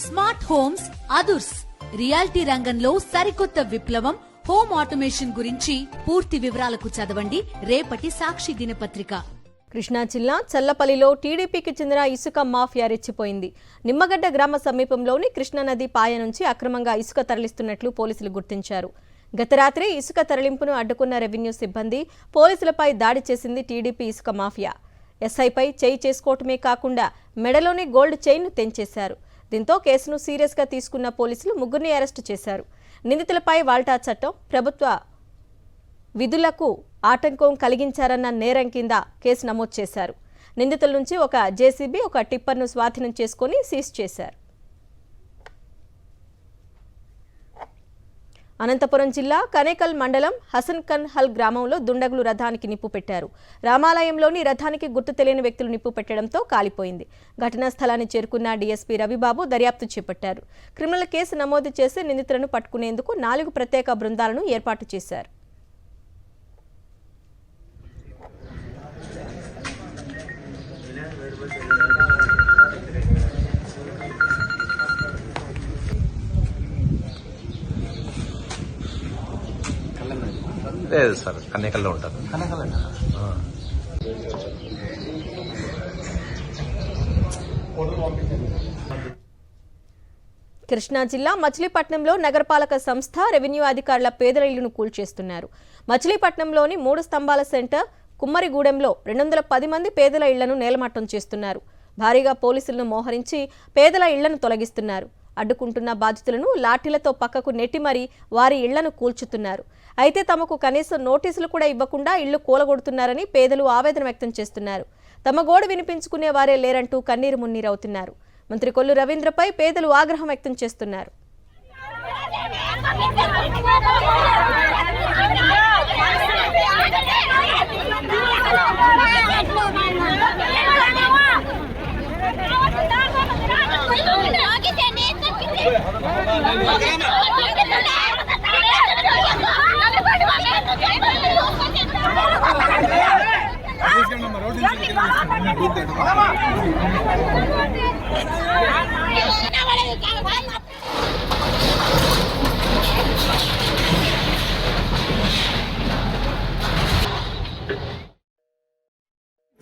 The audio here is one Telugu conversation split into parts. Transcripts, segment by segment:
స్మార్ట్ హోమ్స్ అదుర్స్ రియాలిటీ రంగంలో సరికొత్త విప్లవం హోమ్ ఆటోమేషన్ గురించి పూర్తి వివరాలకు చదవండి రేపటి సాక్షి దినపత్రిక. కృష్ణా జిల్లా చల్లపల్లిలో టీడీపీకి చెందిన ఇసుక మాఫియా రెచ్చిపోయింది. నిమ్మగడ్డ గ్రామ సమీపంలోని కృష్ణానది పాయ నుంచి అక్రమంగా ఇసుక తరలిస్తున్నట్లు పోలీసులు గుర్తించారు. గత రాత్రి ఇసుక తరలింపును అడ్డుకున్న రెవెన్యూ సిబ్బంది పోలీసులపై దాడి చేసింది టీడీపీ ఇసుక మాఫియా. ఎస్ఐపై చేయి చేసుకోవటమే కాకుండా మెడలోని గోల్డ్ చైన్ను తెంచేశారు. దీంతో కేసును సీరియస్గా తీసుకున్న పోలీసులు ముగ్గురిని అరెస్టు చేశారు. నిందితులపై వాల్టా చట్టం, ప్రభుత్వ విధులకు ఆటంకం కలిగించారన్న నేరం కింద కేసు నమోదు చేశారు. నిందితుల నుంచి ఒక జేసీబీ, ఒక టిప్పర్ను స్వాధీనం చేసుకుని సీజ్ చేశారు. అనంతపురం జిల్లా కనేకల్ మండలం హసన్కన్హల్ గ్రామంలో దుండగులు రథానికి నిప్పు పెట్టారు. రామాలయంలోని రథానికి గుర్తు తెలియని వ్యక్తులు నిప్పు పెట్టడంతో కాలిపోయింది. ఘటనా స్థలాన్ని చేరుకున్న డీఎస్పీ రవిబాబు దర్యాప్తు చేపట్టారు. క్రిమినల్ కేసు నమోదు చేసి నిందితులను పట్టుకునేందుకు 4 ప్రత్యేక బృందాలను ఏర్పాటు చేశారు. లేదు సార్, కన్నేకల్లో ఉంటారు. కృష్ణా జిల్లా మచిలీపట్నంలో నగరపాలక సంస్థ, రెవెన్యూ అధికారుల పేదల ఇళ్లను కూల్చేస్తున్నారు. మచిలీపట్నంలోని 3 స్తంభాల సెంటర్ కుమ్మరిగూడెంలో 210 మంది పేదల ఇళ్లను నేలమట్టం చేస్తున్నారు. భారీగా పోలీసులను మోహరించి పేదల ఇళ్లను తొలగిస్తున్నారు. అడ్డుకుంటున్న బాధితులను లాఠీలతో పక్కకు నెట్టి మరీ వారి ఇళ్లను కూల్చుతున్నారు. అయితే తమకు కనీసం నోటీసులు కూడా ఇవ్వకుండా ఇళ్లు కూలగొడుతున్నారని పేదలు ఆవేదన వ్యక్తం చేస్తున్నారు. తమ గోడు వినిపించుకునే వారే లేరంటూ కన్నీరు మున్నీరవుతున్నారు. మంత్రి కొల్లు రవీంద్రపై పేదలు ఆగ్రహం వ్యక్తం చేస్తున్నారు.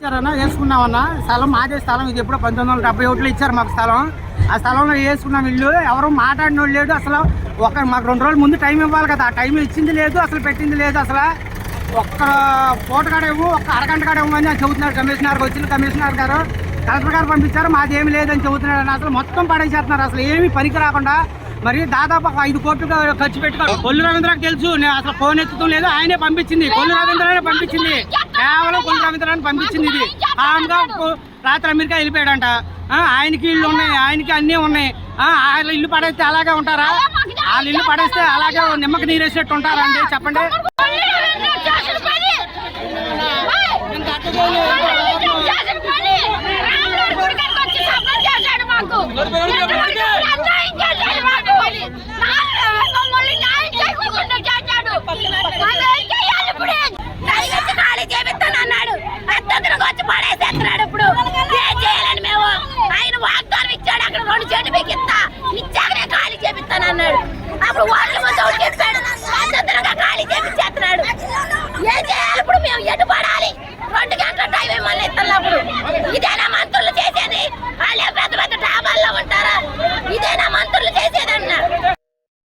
ఇచ్చారన్నా వేసుకున్నామన్నా. స్థలం మాదే స్థలం. ఇది ఎప్పుడో 1971లో ఇచ్చారు మాకు స్థలం. ఆ స్థలంలో వేసుకున్నాం ఇల్లు. ఎవరు మాట్లాడిన వాళ్ళు లేదు అసలు. మాకు 2 రోజుల ముందు టైం ఇవ్వాలి కదా, ఆ టైం ఇచ్చింది లేదు, అసలు పెట్టింది లేదు. అసలు ఒక్క పూట కాడేమో, ఒక్క అరగంట కాడేమో అని చెబుతున్నారు. కమిషనర్కి వచ్చిన కమిషనర్ గారు, కలెక్టర్ గారు పంపించారు, మాది ఏమి లేదని చెబుతున్నాడు. అసలు మొత్తం పడేసేస్తున్నారు. అసలు ఏమి పనికి రాకుండా మరి దాదాపు 5 కోట్లు ఖర్చు పెట్టుకో. కొల్లు రవీంద్రకి తెలుసు, నేను అసలు ఫోన్ ఎత్తుతం లేదు, ఆయనే పంపించింది. కొల్లు రవీంద్రనే పంపించింది, కేవలం కొల్లు రవీంద్రని పంపించింది. ఇది ఆమెగా రాత్రి అమెరికా వెళ్ళిపోయాడంట. ఆయనకి ఇల్లు ఉన్నాయి, ఆయనకి అన్నీ ఉన్నాయి. వాళ్ళ ఇల్లు పడేస్తే అలాగే ఉంటారా? వాళ్ళ ఇల్లు పడేస్తే అలాగే నిమ్మకి నీరేసేట్టు ఉంటారా అండి? చెప్పండి. ఇప్పుడు ఏం చేయాలని మేము ఆయన వాగ్దానం ఇచ్చాడు. అక్కడ 2 చెట్టు